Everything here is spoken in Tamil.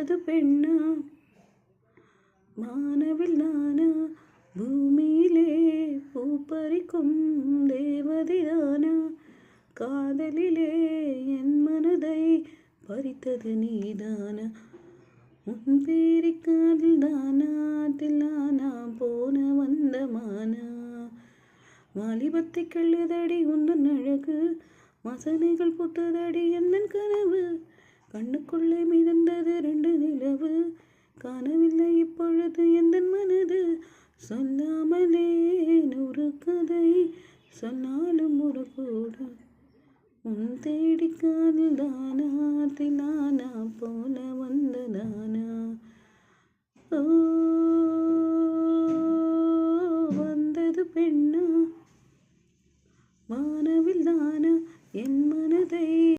வந்தது பெண்ணா வானவில் நானா பூமியிலே பூப்பறிக்கும் தேவதைதானா காதலிலே என் மனதை பறித்தது நீதானா உன் பேரிக்காதில் தானா தில்லானா போன வந்த மானா வாலிபத்தை கள்ளுதடி உந்தன் அழகு வாசனைகள் பூத்ததடி எந்தன் கனவு கண்ணுக்குள்ளே மிதந்தது 2 நிலவு காணவில்லை இப்பொழுது எந்தன் மனது சொல்லாமலே 100 கதை சொன்னாலும் ஒரு கூடு உன் தேடிக்காதில் தானா தில்லானா போல வந்ததானா ஓ வந்தது பெண்ணா வானவில் தானா என் மனதை